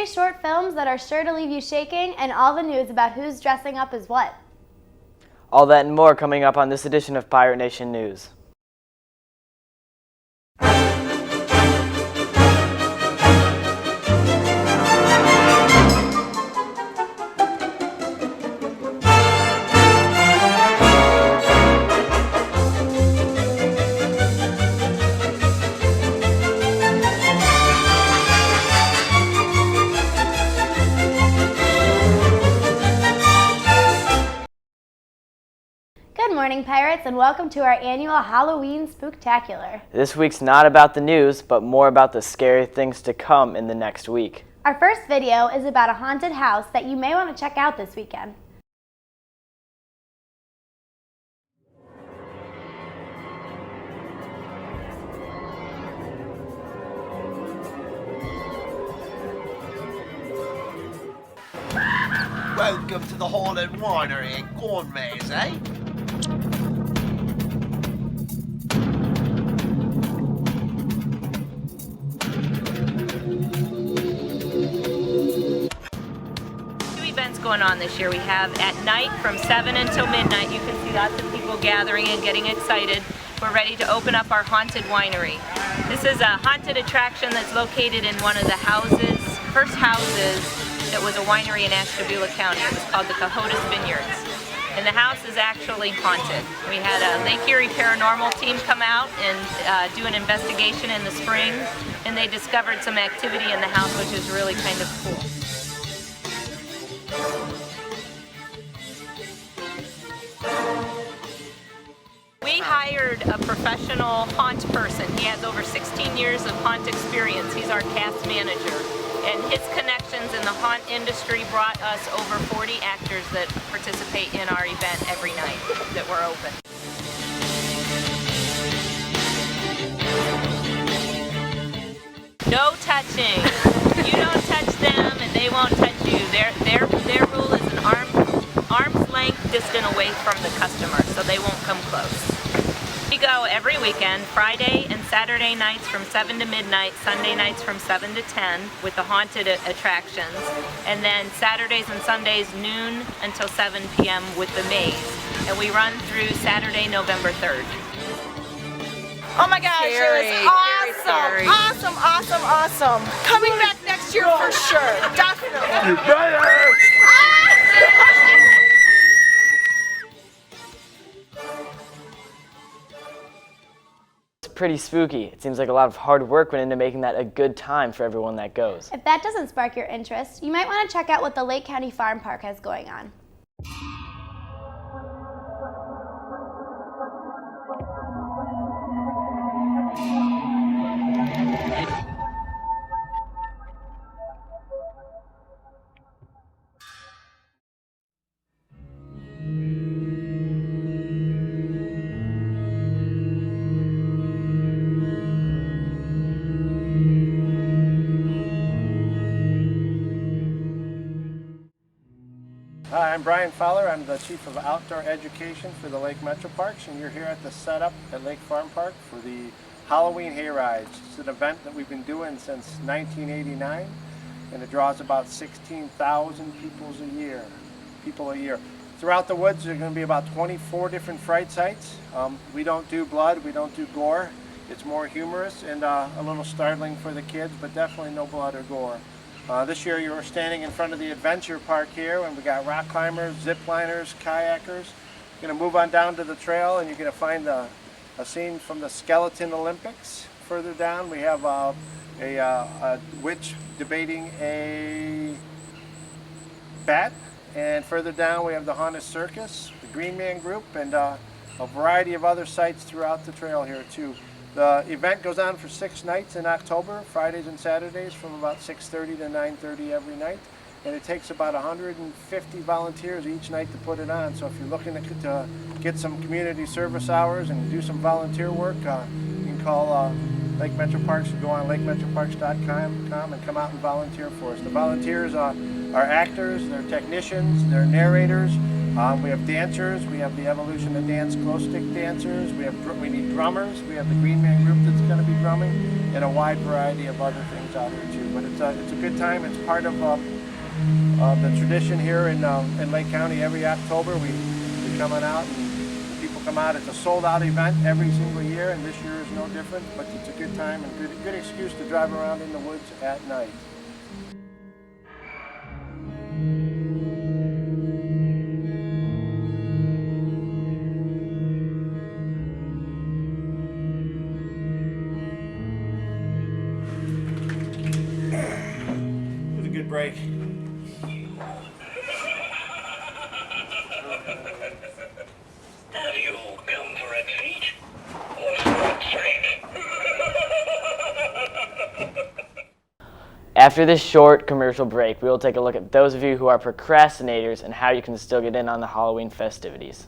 short films that are sure to leave you shaking, and all the news about who's dressing up as what. All that and more coming up on this edition of Pirate Nation News. Good morning, Pirates, and welcome to our annual Halloween Spooktacular. This week's not about the news, but more about the scary things to come in the next week. Our first video is about a haunted house that you may want to check out this weekend. Welcome to the Haunted Winery in Gourmets, eh? Two events going on this year. We have at night from 7 until midnight. You can see lots of people gathering and getting excited. We're ready to open up our haunted winery. This is a haunted attraction that's located in one of the first houses that was a winery in Ashtabula County. It was called the Cohotas Vineyards. And the house is actually haunted. We had a Lake Erie paranormal team come out and do an investigation in the spring, and they discovered some activity in the house, which is really kind of cool. We hired a professional haunt person. He has over 16 years of haunt experience. He's our cast manager. And his connections in the haunt industry brought us over 40 actors that participate in our event every night that we're open. No touching. You don't touch them and they won't touch you. Their rule is an arm's length distant away from the customer, so they won't come close. We go every weekend, Friday and Saturday nights from 7 to midnight, Sunday nights from 7 to 10 with the haunted attractions, and then Saturdays and Sundays noon until 7 p.m. with the maze. And we run through Saturday, November 3rd. Oh my gosh, it was awesome. Coming back next year for sure, definitely. You better! Pretty spooky. It seems like a lot of hard work went into making that a good time for everyone that goes. If that doesn't spark your interest, you might want to check out what the Lake County Farm Park has going on. Hi, I'm Brian Fowler. I'm the Chief of Outdoor Education for the Lake Metro Parks, and you're here at the setup at Lake Farm Park for the Halloween Hay Rides. It's an event that we've been doing since 1989, and it draws about 16,000 people a year. Throughout the woods, there are going to be about 24 different fright sites. We don't do blood, we don't do gore. It's more humorous and a little startling for the kids, but definitely no blood or gore. This year you were standing in front of the adventure park here, and we got rock climbers, zip liners, kayakers. You're going to move on down to the trail, and you're going to find a scene from the Skeleton Olympics. Further down we have a witch debating a bat, and further down we have the Haunted Circus, the Green Man Group, and a variety of other sites throughout the trail here too. The event goes on for 6 nights in October, Fridays and Saturdays from about 6:30 to 9:30 every night. And it takes about 150 volunteers each night to put it on. So if you're looking to get some community service hours and do some volunteer work, you can call Lake Metro Parks, go on lakemetroparks.com and come out and volunteer for us. The volunteers are actors, they're technicians, they're narrators, We have dancers. We have the Evolution of Dance glow stick dancers. We need drummers. We have the Green Man group that's going to be drumming, and a wide variety of other things out here too. But it's a good time. It's part of the tradition here in Lake County. Every October we come on out and people come out. It's a sold out event every single year, and this year is no different. But it's a good time and good excuse to drive around in the woods at night. It was a good break. Have you come for a treat or for a treat? After this short commercial break, we will take a look at those of you who are procrastinators and how you can still get in on the Halloween festivities.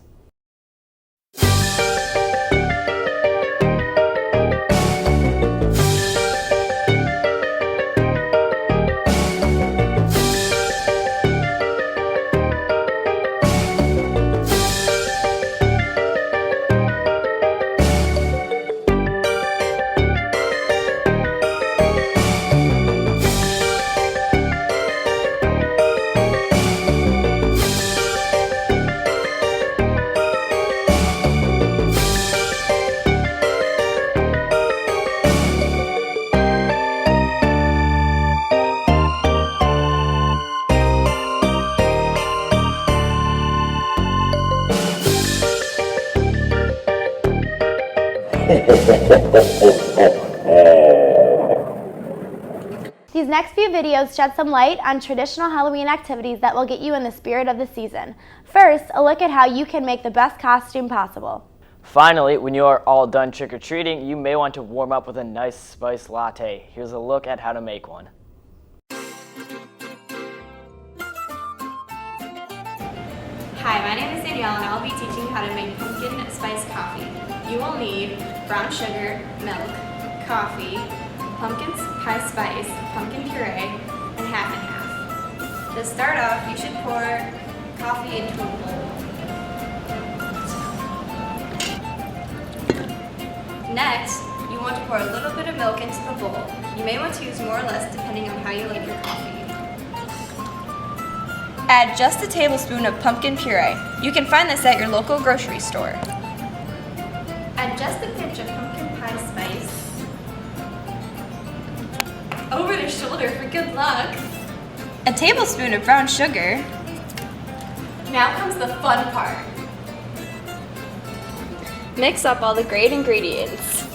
These next few videos shed some light on traditional Halloween activities that will get you in the spirit of the season. First, a look at how you can make the best costume possible. Finally, when you are all done trick-or-treating, you may want to warm up with a nice spiced latte. Here's a look at how to make one. Hi, my name is Danielle and I'll be teaching you how to make pumpkin spice coffee. You will need brown sugar, milk, coffee, pumpkin pie spice, pumpkin puree, and half and half. To start off, you should pour coffee into a bowl. Next, you want to pour a little bit of milk into the bowl. You may want to use more or less depending on how you like your coffee. Add just a tablespoon of pumpkin puree. You can find this at your local grocery store. Add just a pinch of pumpkin pie spice. Over the shoulder for good luck. A tablespoon of brown sugar. Now comes the fun part. Mix up all the great ingredients.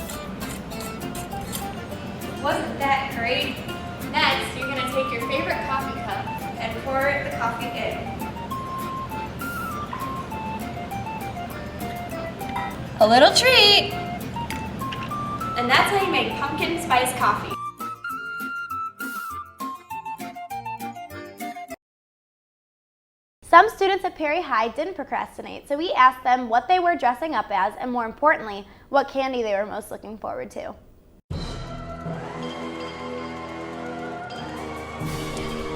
Wasn't that great? Next, you're going to take your favorite coffee cup and pour the coffee in. A little treat! And that's how you make pumpkin spice coffee. Some students at Perry High didn't procrastinate, so we asked them what they were dressing up as and, more importantly, what candy they were most looking forward to.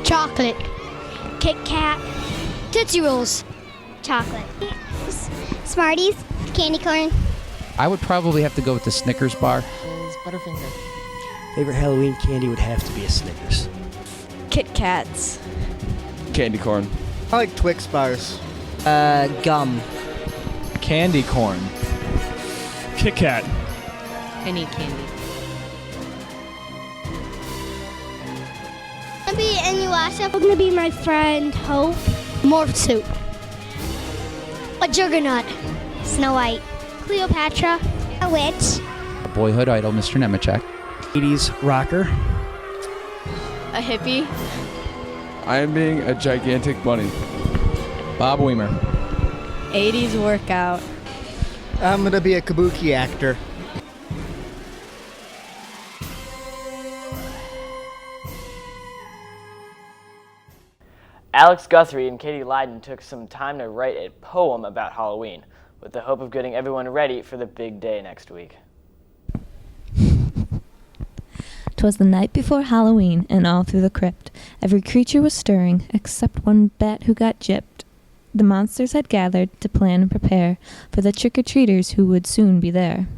Chocolate, Kit Kat, Tootsie Rolls, chocolate, Smarties, candy corn. I would probably have to go with the Snickers bar. Butterfinger. Favorite Halloween candy would have to be a Snickers. Kit Kats. Candy corn. I like Twix bars. Gum. Candy corn. Kit Kat. Any candy. I'm gonna be Inuyasha. I'm gonna be my friend Hope. Morph suit. A Juggernaut. Snow White. Cleopatra. A witch. A boyhood idol, Mr. Nemechek. 80s rocker. A hippie. I am being a gigantic bunny. Bob Weimer. 80s workout. I'm gonna be a kabuki actor. Alex Guthrie and Katie Lyden took some time to write a poem about Halloween, with the hope of getting everyone ready for the big day next week. 'Twas the night before Halloween, and all through the crypt every creature was stirring, except one bat who got gypped. The monsters had gathered to plan and prepare for the trick-or-treaters who would soon be there.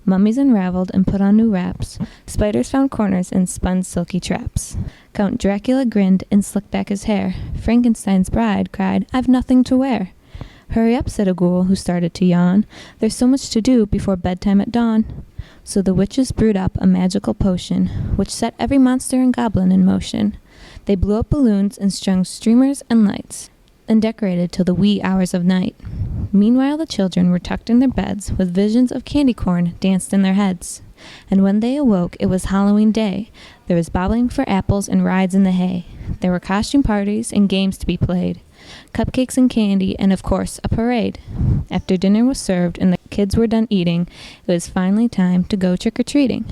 Mummies unraveled and put on new wraps. Spiders found corners and spun silky traps. Count Dracula grinned and slicked back his hair. Frankenstein's bride cried, "I've nothing to wear." "Hurry up," said a ghoul who started to yawn. "There's so much to do before bedtime at dawn." So the witches brewed up a magical potion, which set every monster and goblin in motion. They blew up balloons and strung streamers and lights, and decorated till the wee hours of night. Meanwhile the children were tucked in their beds, with visions of candy corn danced in their heads. And when they awoke, it was Halloween day. There was bobbling for apples and rides in the hay. There were costume parties and games to be played, cupcakes and candy, and of course a parade. After dinner was served and the kids were done eating, it was finally time to go trick-or-treating.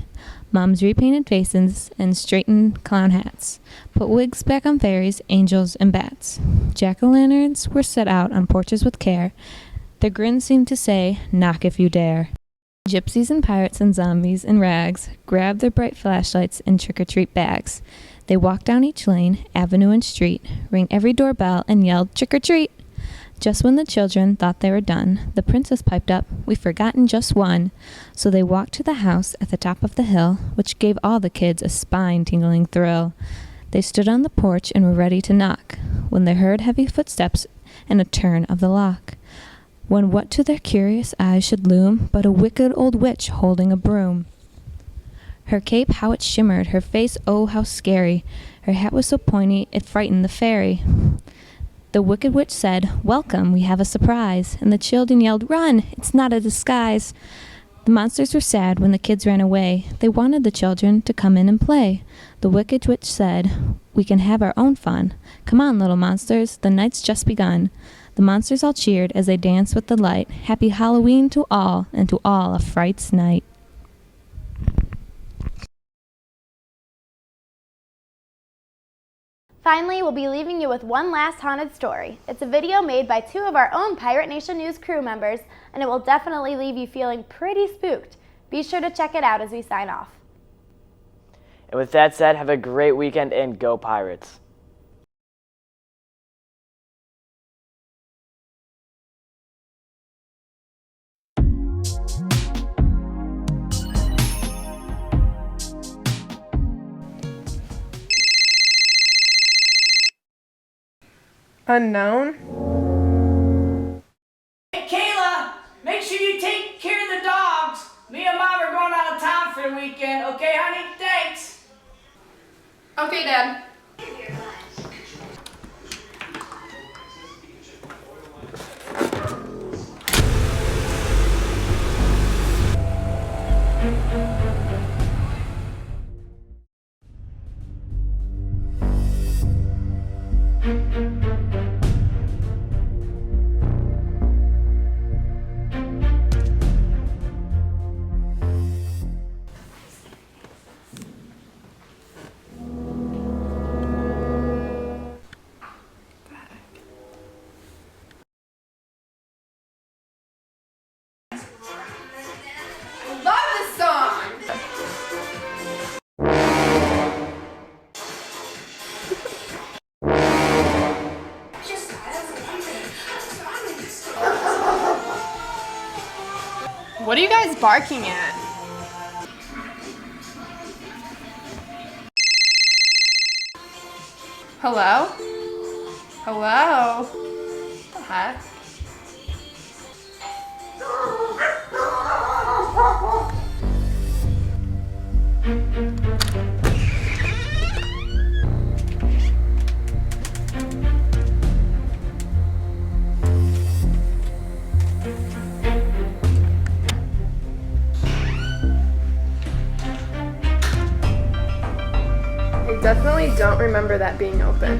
Moms repainted faces and straightened clown hats, put wigs back on fairies, angels, and bats. Jack-o'-lanterns were set out on porches with care. Their grins seemed to say, "Knock if you dare." Gypsies and pirates and zombies in rags grabbed their bright flashlights and trick-or-treat bags. They walked down each lane, avenue, and street, rang every doorbell, and yelled, "Trick-or-treat!" Just when the children thought they were done, the princess piped up, "We've forgotten just one." So they walked to the house at the top of the hill, which gave all the kids a spine-tingling thrill. They stood on the porch and were ready to knock, when they heard heavy footsteps and a turn of the lock. When what to their curious eyes should loom but a wicked old witch holding a broom. Her cape, how it shimmered, her face, oh, how scary. Her hat was so pointy, it frightened the fairy. The wicked witch said, "Welcome, we have a surprise." And the children yelled, "Run, it's not a disguise." The monsters were sad when the kids ran away. They wanted the children to come in and play. The wicked witch said, "We can have our own fun. Come on, little monsters, the night's just begun." The monsters all cheered as they danced with delight. Happy Halloween to all, and to all a fright's night. Finally, we'll be leaving you with one last haunted story. It's a video made by two of our own Pirate Nation News crew members, and it will definitely leave you feeling pretty spooked. Be sure to check it out as we sign off. And with that said, have a great weekend and go Pirates! Unknown? Hey, Kayla, make sure you take care of the dogs. Me and Mom are going out of town for the weekend, okay, honey? Thanks. Okay, Dad. What are you guys barking at? Hello? Hello? What the heck? I definitely don't remember that being open.